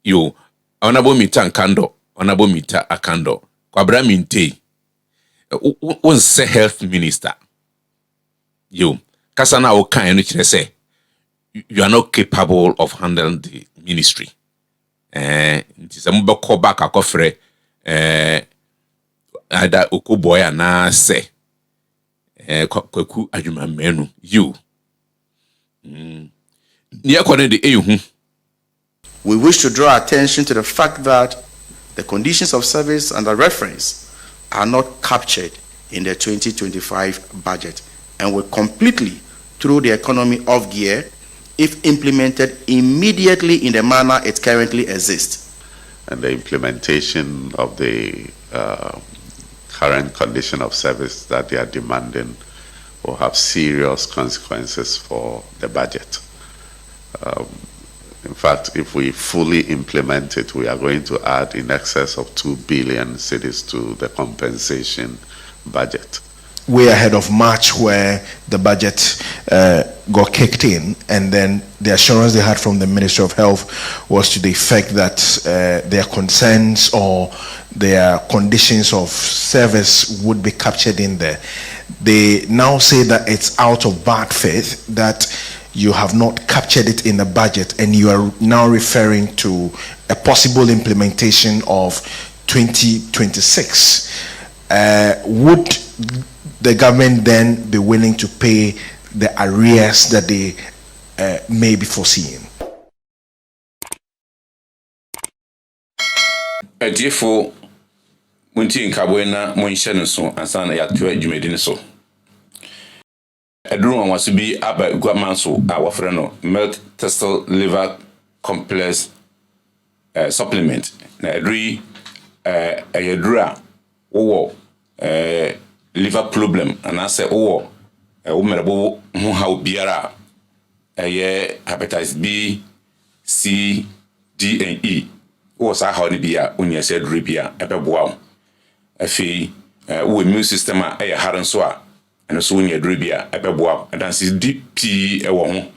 yo honorable Mita Akando kwabra minte won say health minister yo kasa na o kan no kire say you are not capable of handling the ministry nti se mbekọ back akofre ada okoboy na say kwaku adwuma menu you we wish to draw attention to the fact that the conditions of service under reference are not captured in the 2025 budget and will completely throw the economy off gear if implemented immediately in the manner it currently exists. And the implementation of the current condition of service that they are demanding will have serious consequences for the budget. In fact, if we fully implement it, we are going to add in excess of 2 billion cedis to the compensation budget. Way ahead of March, where the budget got kicked in, and then the assurance they had from the Ministry of Health was to the effect that their concerns or their conditions of service would be captured in there. They now say that it's out of bad faith that you have not captured it in the budget, and you are now referring to a possible implementation of 2026. Would the government then be willing to pay the arrears that they may be foreseeing? Therefore, Munti Kabwena, Monshan so, and San Yatu, you made in so. A drone was to be about Guamanso, our friend, milk testal liver complex supplement. Nadri a yadra or liver problem, and I say, oh, a woman who how biara a year hepatitis B, C, D, and E. Was a how the beer when you said ribia a pebble. A fee, immune system a haran soa. And so when you dribia a pebble, and that's deep tea a woman.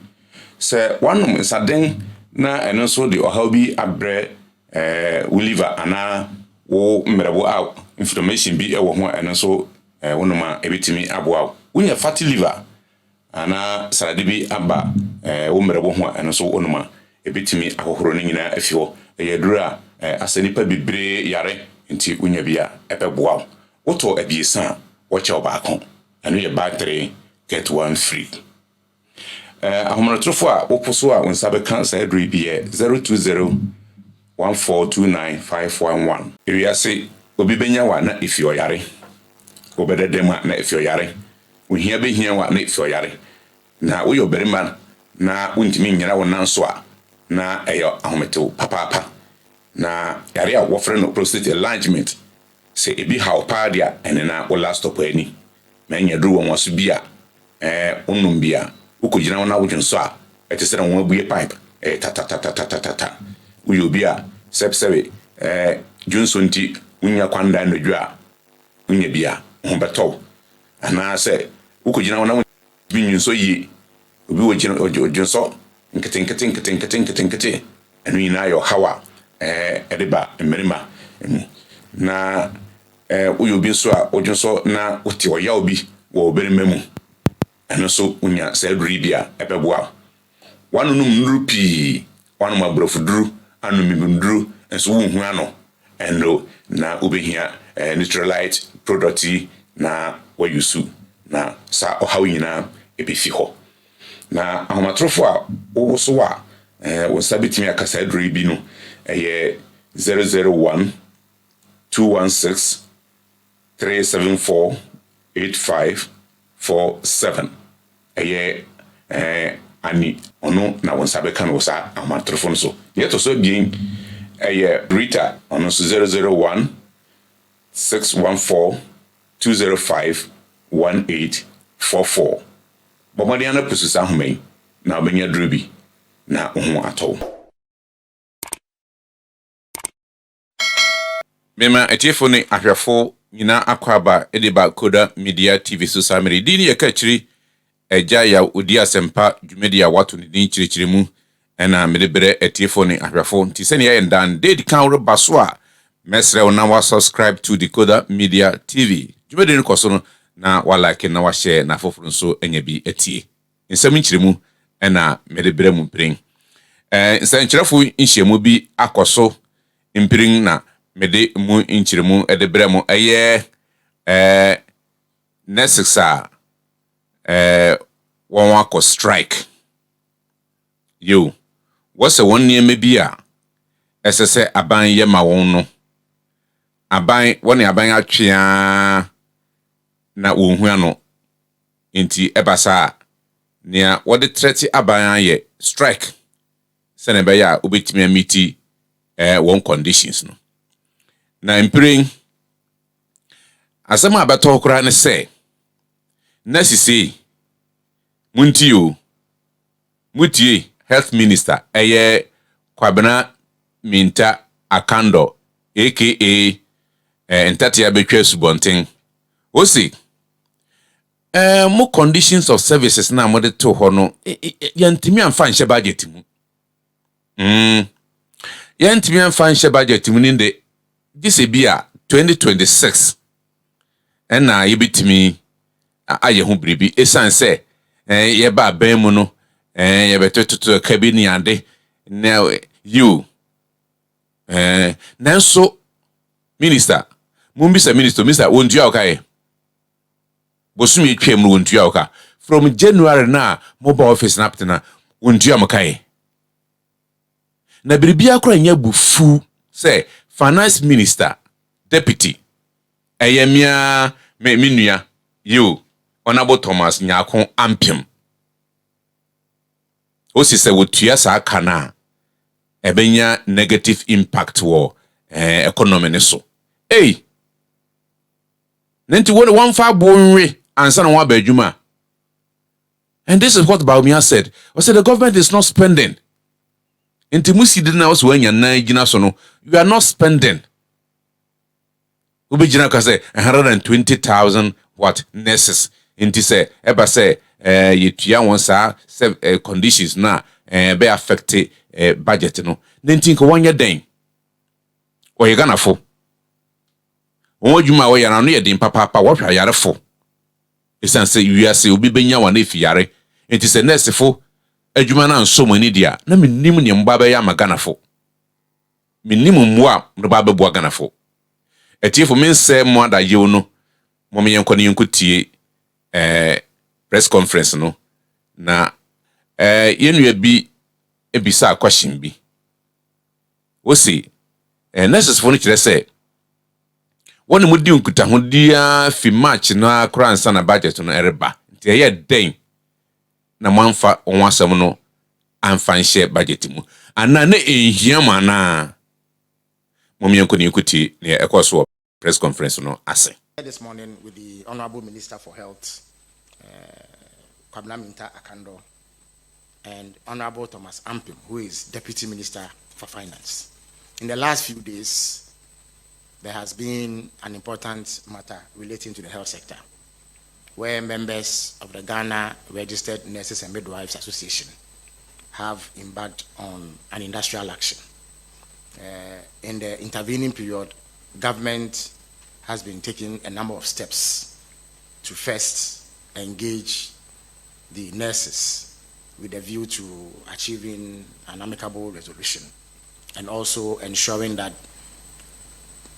Sir, one moment sudden na and also the ohabi abre liver and o merabo out inflammation be a woman and also one of my ebitimi abo. When you fatty liver and saladibi aba o merabo and also one of my ebitimi ahohroning in a few a yadra as a nipa bibre yare into unyabia epebo. Oto ebisa watch your back home. And your battery get one free. Ahomatrofo oposo on sabe cancer every year 020-1429-511. Area say obi benya wa na if you yare. Obededema na if you yare. We hear be here wa na if you yare. Na we oberiman na untimi nyina wona nso a na eyo ahometo papa. Na yare a wofre no prostate enlargement. Say ebi how padia and na o last stop any. Many drew one was beer, unumbia, who could you know now which saw, it is a one be a pipe, ta. Will be a sepseve, Johnson tea, Unya Quanda and the jar, Unya beer, Humberto. And I say, who could you know being so ye, we were Johnson, and Katinka, and we now your Hawa, Ediba, and Merima. Na uyo bi so a ojo so na oti oya obi wo obere memu eno so unya said ribia ebeboa wanu num nuru pi wanu mabrofu duru anu mibunduru enso wonhu ano eno na obehia neutralite product na wayusu na sa ohaw nyina ebefi ho na ahomatrofo a wo so a wo sabitimi akasa ribi no 001 216 374-8547. Ani ono na wonsabe kan wo sa amatrofo so. Yeto so bien Rita ono so 001-614-205-1844. Bomadi ana pususa homai na obenya drubi na oho ato. Mema etiefo ne ahwefo nyina akwaba ediba koda media tv social media dini yakachiri eja ya odi asempa dwumedi ya watu ne din chirichiri mu ɛna mede brɛ atiefo ne ahwɛfo nti sɛnea yɛn dan de kan reba so a mesrɛ wo na wa subscribe to Decoder Media TV dwumadi no kɔ so no na wa like na wa share na afoforo nso anya bi atie nsɛm nkyerɛmu ɛna mede brɛ mu mpirin nsɛnkyerɛfo nhyiamu bi akɔ so mpirin na mede mu nkyerɛmu de brɛ mu ɛyɛ nurses a wɔn akɔ strike yo wɔsɛ wɔn nneɛma bi a ɛsɛ sɛ aban yɛ ma wɔn no aban wɔne aban atwea na wɔnhu ano nti ɛbasa nea wɔde trɛte aban ayɛ strike sɛne bɛyɛ a wobɛtumi amiti wɔn conditions no na mpirin asɛm a bɛtɔ koraa ne sɛ nurses munti o mutie health minister Kwabena Minta Akando aka Ntatia Betwa Subonten o say more conditions of services na mo de to ho no yantimi amfa nhye budget mu yantimi amfa nhye budget mu ni de gise bia 2026 na yebitimi aye ho bribi esan se ye ba ban mu no ye betototo kabini ade na you nanso minister mumbisa minister wontua okaye bosumi twem no wontua oka from January na mobile office na aptena wontua makaye na biribia kora nya bufu say finance minister deputy eyemia menua you Honorable Thomas Nyakon Ampim osi se wotua sa kana ebenya negative impact wo economy ne so nenti one fa bonwe ansa na wa ba adwuma. And this is what Baumia said. I said the government is not spending. Nti musi de na wo so anya na gina so no, you are not spending. Ubejina ka say 120,000 what nurses nti say eba say yetua won sa conditions na be affect budget no. Nti ko wanya den. O ye Ghana fo. Won adwuma wo ya na no ye den papa wo hwa yare fo. Esan say you say obi benya wa na fi yare. Nti say nurse fo adwuma na nso mani dia na mennim ne mba be ya magana fo. Mennim mmoa mba be bo Ghana fo. Etiefo men say mo ada yew no mo me yenkɔ ne yenkotie press conference no na yenua bi ebisa question bi wo say nurses fo no kire say woni mo di nkuta ho dia fi march na akra nsa na budget no ereba nti eye den na mo amfa won asem no amfa nhye budget mu ana na ehia ma na mo me yenkɔ ne yenkotie ne ekoso press conference no ase. This morning with the Honorable Minister for Health, Kwabena Minta Akando, and Honorable Thomas Ampim, who is Deputy Minister for Finance. In the last few days, there has been an important matter relating to the health sector, where members of the Ghana Registered Nurses and Midwives Association have embarked on an industrial action. In the intervening period, government has been taking a number of steps to first engage the nurses with a view to achieving an amicable resolution and also ensuring that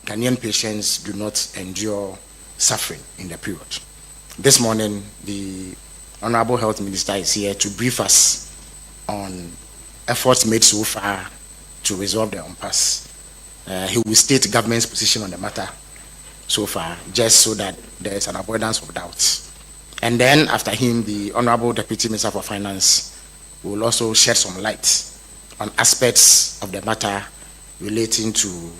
Ghanaian patients do not endure suffering in the period. This morning, the Honorable Health Minister is here to brief us on efforts made so far to resolve the impasse. He will state government's position on the matter so far, just so that there is an avoidance of doubts. And then after him, the Honorable Deputy Minister for Finance will also shed some light on aspects of the matter relating to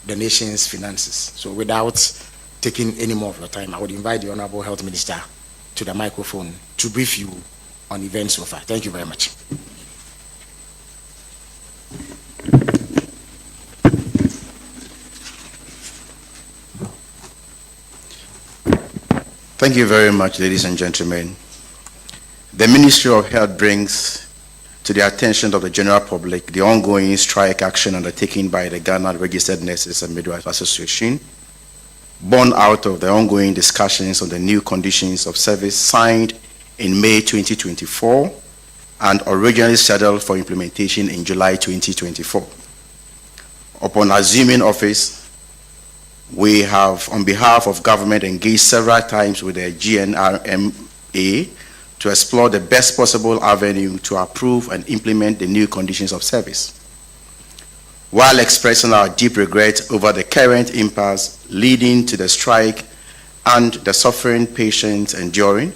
the nation's finances. So without taking any more of your time, I would invite the Honorable Health Minister to the microphone to brief you on events so far. Thank you very much. Thank you very much, ladies and gentlemen. The Ministry of Health brings to to the attention of the general public the ongoing strike action undertaken by the Ghana Registered Nurses and Midwives Association, born out of the ongoing discussions on the new conditions of service signed in May 2024 and originally scheduled for implementation in July 2024. Upon assuming office, we have, on behalf of government, engaged several times with the GNRMA to explore the best possible avenue to approve and implement the new conditions of service. While expressing our deep regret over the current impasse leading to the strike and the suffering patients enduring,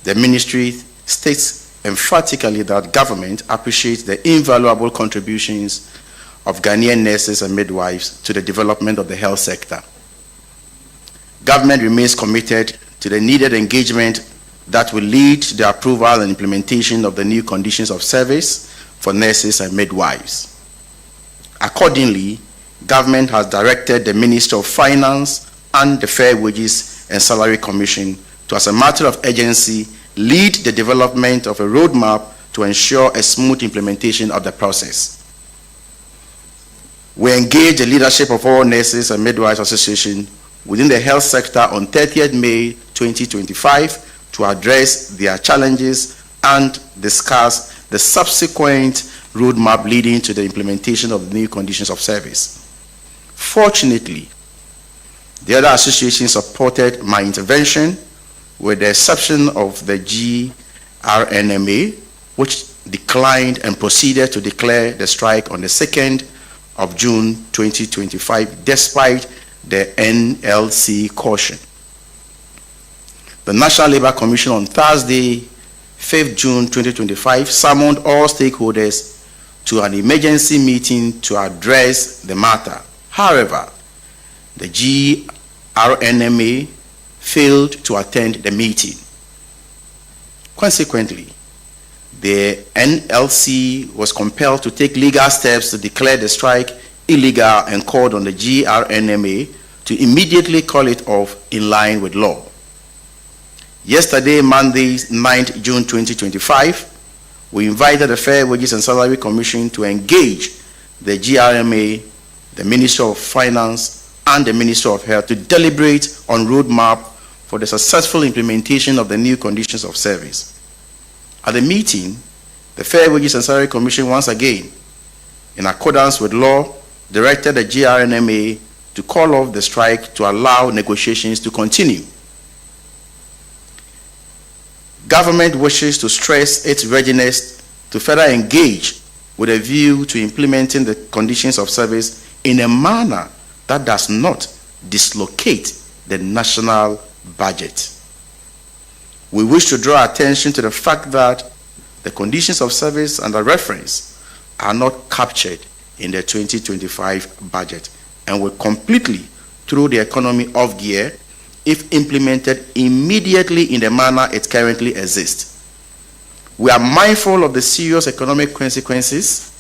the ministry states emphatically that government appreciates the invaluable contributions of Ghanaian nurses and midwives to the development of the health sector. Government remains committed to the needed engagement that will lead to the approval and implementation of the new conditions of service for nurses and midwives. Accordingly, government has directed the Minister of Finance and the Fair Wages and Salary Commission to, as a matter of urgency, lead the development of a roadmap to ensure a smooth implementation of the process. We engage the leadership of all Nurses and Midwives Association within the health sector on 30th May 2025 to address their challenges and discuss the subsequent roadmap leading to the implementation of the new conditions of service. Fortunately, the other associations supported my intervention, with the exception of the GRNMA, which declined and proceeded to declare the strike on the 2nd of June 2025, despite the NLC caution. The National Labour Commission on Thursday, 5th June 2025, summoned all stakeholders to an emergency meeting to address the matter. However, the GRNMA failed to attend the meeting. Consequently, the NLC was compelled to take legal steps to declare the strike illegal and called on the GRNMA to immediately call it off in line with law. Yesterday, Monday, 9th June 2025, we invited the Fair Wages and Salary Commission to engage the GRMA, the Minister of Finance, and the Minister of Health to deliberate on roadmap for the successful implementation of the new conditions of service. At the meeting, the Fair Wages and Salary Commission once again, in accordance with law, directed the GRNMA to call off the strike to allow negotiations to continue. Government wishes to stress its readiness to further engage with a view to implementing the conditions of service in a manner that does not dislocate the national budget. We wish to draw attention to the fact that the conditions of service under reference are not captured in the 2025 budget and will completely throw the economy off gear if implemented immediately in the manner it currently exists. We are mindful of the serious economic consequences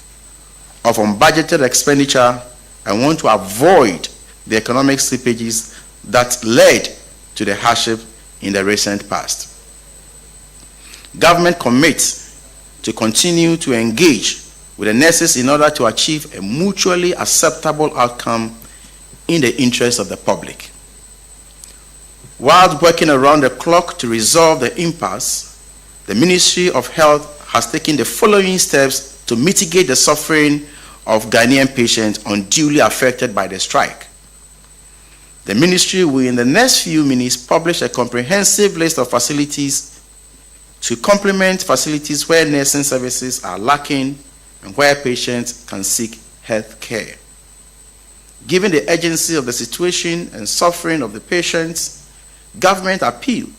of unbudgeted expenditure and want to avoid the economic slippages that led to the hardship in the recent past. Government commits to continue to engage with the nurses in order to achieve a mutually acceptable outcome in the interest of the public. While working around the clock to resolve the impasse, the Ministry of Health has taken the following steps to mitigate the suffering of Ghanaian patients unduly affected by the strike. The ministry will, in the next few minutes, publish a comprehensive list of facilities to complement facilities where nursing services are lacking and where patients can seek health care. Given the urgency of the situation and suffering of the patients, government appeals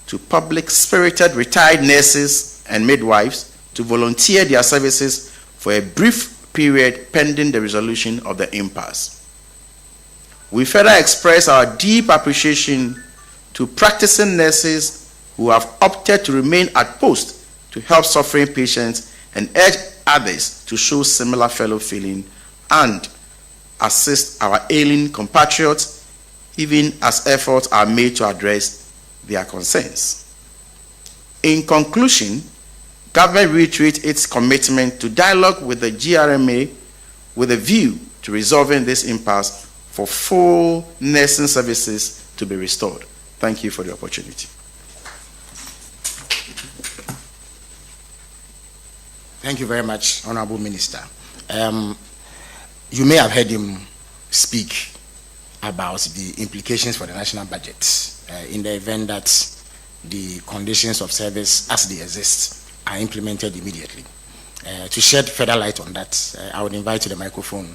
to public-spirited retired nurses and midwives to volunteer their services for a brief period pending the resolution of the impasse. We further express our deep appreciation to practicing nurses who have opted to remain at post to help suffering patients and urge others to show similar fellow feeling and assist our ailing compatriots even as efforts are made to address their concerns. In conclusion, government reiterates its commitment to dialogue with the GRMA with a view to resolving this impasse for full nursing services to be restored. Thank you for the opportunity. Thank you very much, Honorable Minister. You may have heard him speak about the implications for the national budget in the event that the conditions of service as they exist are implemented immediately. To shed further light on that, I would invite to the microphone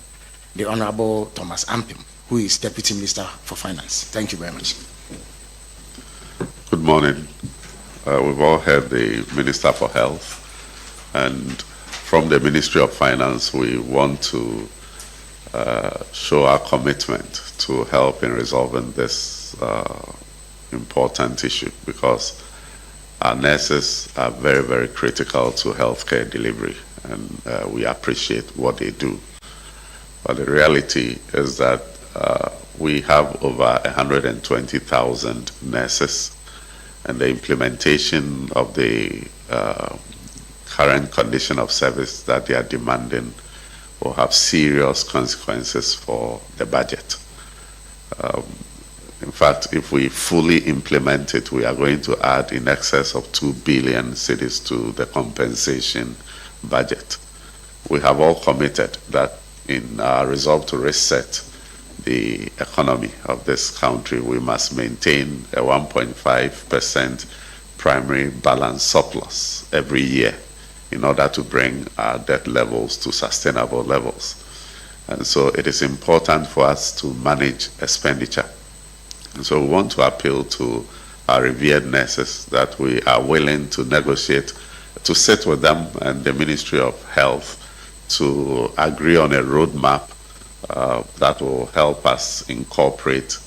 the Honorable Thomas Ampim, who is Deputy Minister for Finance. Thank you very much. Good morning. We've all heard the Minister for Health, and from the Ministry of Finance, we want to show our commitment to help in resolving this important issue, because our nurses are very, very critical to healthcare delivery, and we appreciate what they do. But the reality is that we have over 120,000 nurses, and the implementation of the current condition of service that they are demanding will have serious consequences for the budget. In fact, if we fully implement it, we are going to add in excess of 2 billion cedis to the compensation budget. We have all committed that in our resolve to reset the economy of this country, we must maintain a 1.5% primary balance surplus every year in order to bring our debt levels to sustainable levels. And so it is important for us to manage expenditure. And so we want to appeal to our revered nurses that we are willing to negotiate, to sit with them and the Ministry of Health to agree on a roadmap that will help us incorporate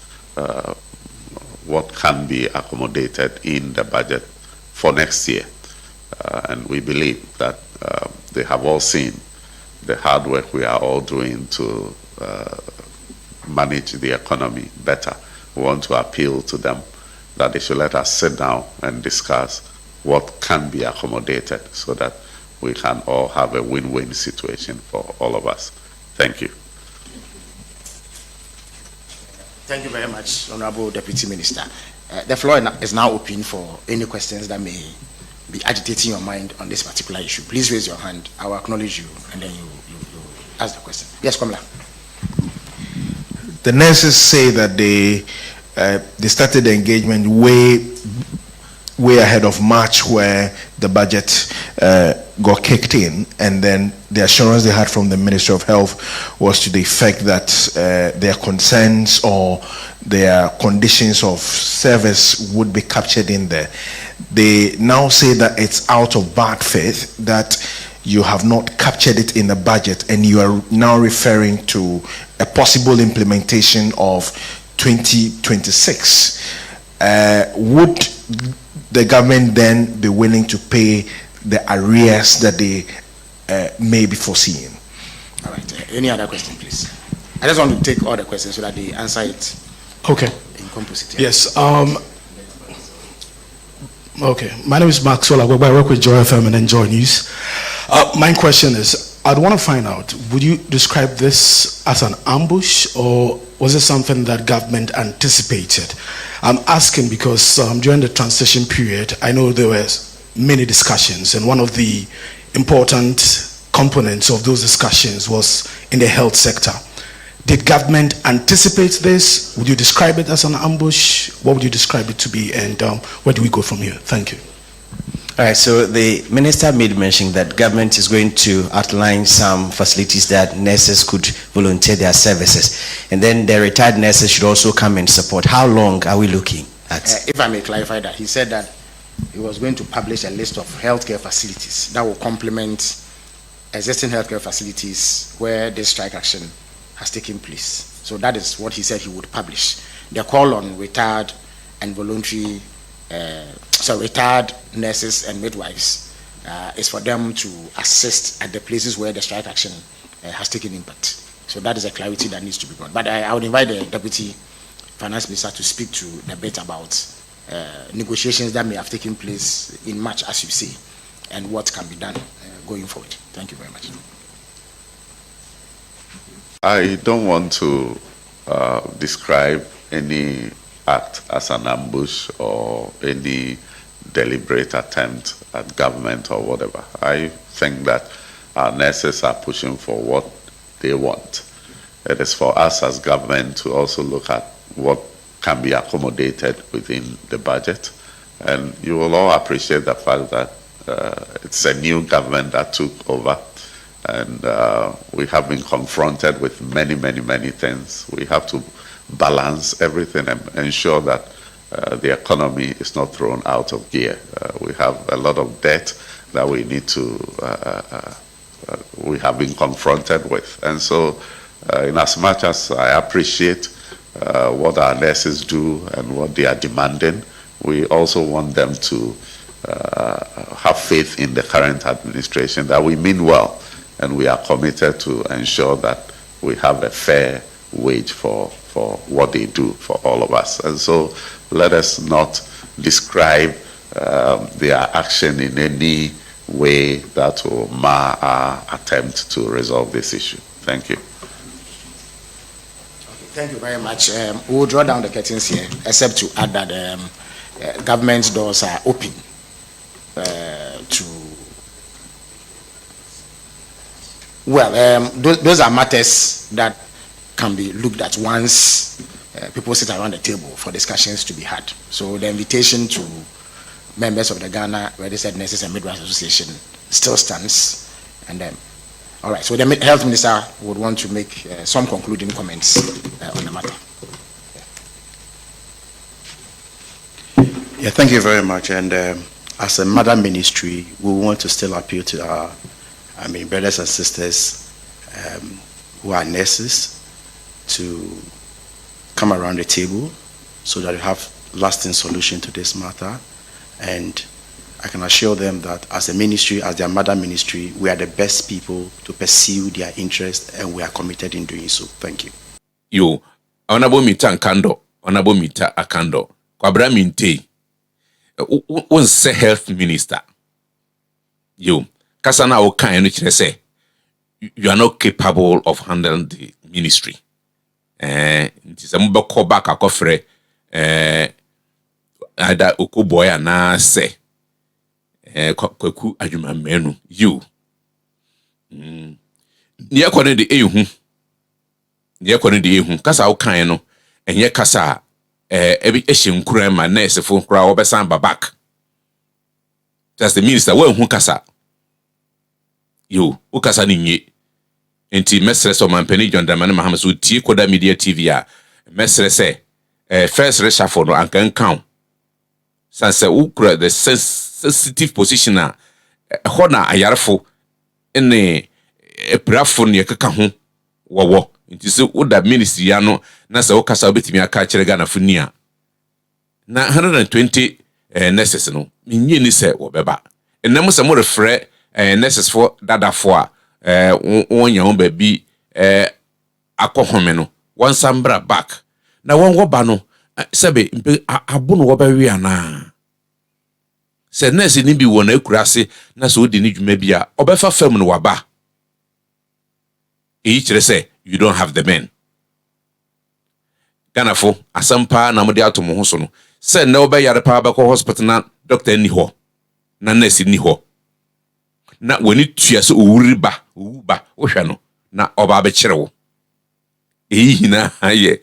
what can be accommodated in the budget for next year. And we believe that they have all seen the hard work we are all doing to manage the economy better. We want to appeal to them that they should let us sit down and discuss what can be accommodated so that we can all have a win-win situation for all of us. Thank you. Thank you very much, Honorable Deputy Minister. The floor is now open for any questions that may be agitating your mind on this particular issue. Please raise your hand. I will acknowledge you, and then you ask the question. Yes, Komla. The nurses say that they started the engagement way ahead of March, where the budget got kicked in, and then the assurance they had from the Ministry of Health was to the effect that their concerns or their conditions of service would be captured in there. They now say that it's out of bad faith that you have not captured it in the budget, and you are now referring to a possible implementation of 2026. Would the government then be willing to pay the arrears that they may be foreseeing? All right. Any other question, please? I just want to take all the questions so that they answer it. Okay. In composite. Yes. Okay. My name is Maxwell Agwagba. I work with Joy FM and Enjoy News. My question is, I'd want to find out, would you describe this as an ambush, or was it something that government anticipated? I'm asking because during the transition period, I know there were many discussions, and one of the important components of those discussions was in the health sector. Did government anticipate this? Would you describe it as an ambush? What would you describe it to be, and where do we go from here? Thank you. All right, so the minister made mention that government is going to outline some facilities that nurses could volunteer their services, and then the retired nurses should also come and support. How long are we looking at? If I may clarify that, he said that he was going to publish a list of healthcare facilities that will complement existing healthcare facilities where this strike action has taken place. So that is what he said he would publish. The call on retired and voluntary retired nurses and midwives is for them to assist at the places where the strike action has taken impact. So that is a clarity that needs to be brought. But I would invite the Deputy Finance Minister to speak to the bit about negotiations that may have taken place in March, as you say, and what can be done going forward. Thank you very much. I don't want to describe any act as an ambush or any deliberate attempt at government or whatever. I think that our nurses are pushing for what they want. It is for us as government to also look at what can be accommodated within the budget. And you will all appreciate the fact that it's a new government that took over. And we have been confronted with many, many, many things. We have to balance everything and ensure that the economy is not thrown out of gear. We have a lot of debt that we need to, we have been confronted with. And so, in as much as I appreciate what our nurses do and what they are demanding, we also want them to have faith in the current administration that we mean well. And we are committed to ensure that we have a fair wage for what they do for all of us. And so let us not describe their action in any way that will mar our attempt to resolve this issue. Thank you. Thank you very much. We'll draw down the curtains here, except to add that government doors are open to. Well, those are matters that can be looked at once people sit around the table for discussions to be had. So the invitation to members of the Ghana Registered Nurses and Midwives Association still stands. And then, all right, so the Health Minister would want to make some concluding comments on the matter. Yeah, thank you very much. And as a mother ministry, we want to still appeal to our brothers and sisters who are nurses to come around the table so that we have lasting solution to this matter. And I can assure them that as a ministry, as their mother ministry, we are the best people to pursue their interest, and we are committed in doing so. Thank you. Yo, Honorable Mita Akando, Honorable Mita Akando, Kwabra Minte, was health minister. Yo, Kasana Okan, which they say, you are not capable of handling the ministry. It is a mobile call back a coffre, either Okuboya na say, Kwaku Ajuma Menu, you. Near Kone de Ehu, near Kone de Ehu, Kasa Okano, and ye Kasa, every Asian crema, nurse, a phone crowd, Obesan back. That's the minister, well, who Kasa. You, Ukasa Ninye. Enti mesre so mampeni John Dramani Mahama so tie koda media TV a mesre say first reshuffle no ankan count sanse ukura the sensitive position a ho na ayarefo ene eprafo ne keka ho wowo enti se uda ministry ya no na se ukasa obetimi aka kire Ghana funi a na 120 nurses no menye ni se wo beba enam se mo refre nurses for dada for a one young baby akohome no one sambra back na one woba no sebe abono woba wi ana se nurse ni bi wona akurase na so odi ni dwuma bi a obefa fam no waba e kire say you don't have the men Ghana fo asampa na mo de ato mo ho so no se na oba yare pa ba ko hospital na doctor ni ho na nurse ni ho na woni tua so uwuriba wohwe no na oba be kirewo hina aye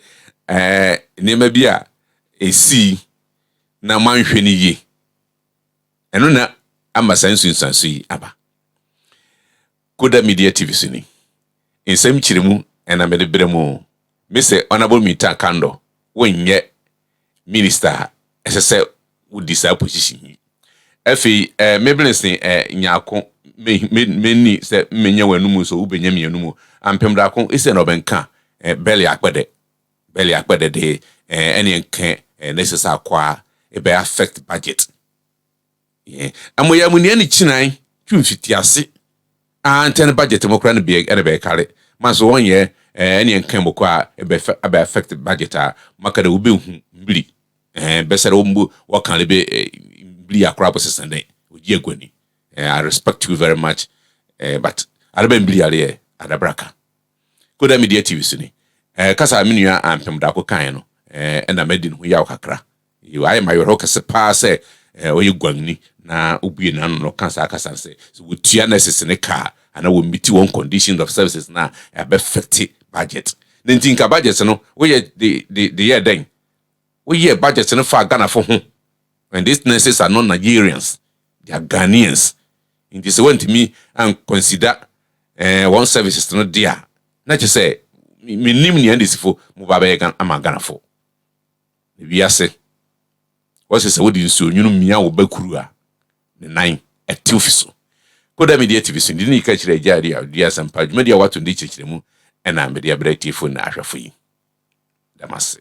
nema bi a esi na manhwe ni yi eno na amasansu yi aba Koda Media TV sini ensem kiremu ena mede bremu Mr. Honorable Mita Akando wonye minister esese udisa position efi mebless ni nyako meni se menya wanumu so ubenya mianumu ampemda ko ise no benka beli akpede de ene enke necessary kwa e be affect budget amoya muni ani chinan twumfiti ase anten budget mokra no be ene be kare maso wonye ene enke mokwa e be affect budget a makada ubehu mbiri besere ombu wakan be bli akra posesende oji egwani I respect you very much. But I don't believe adabraka. Koda media TV suni. Kasa minua ampem da ko kan no. Na medin hu ya kakra. You I my rock se pa se oyi gwangni na obie na no kasa se. So we tia necessary car and I will meet one conditions of services na be 50 budget. Then think about budget no we the year then. We year budget no for Ghana for home. And these nurses are not Nigerians. They are Ghanaians. In this way to me and consider one services not there. Not to say me nim ni andis for mubabe am Ghana for. We are say what is what you so you know me wo bakuru the 9 at tifiso. Koda media TV so ndini ka kire jari a dia sampa media wato ndi kire mu na media breti phone na ahwefo yi. Damase.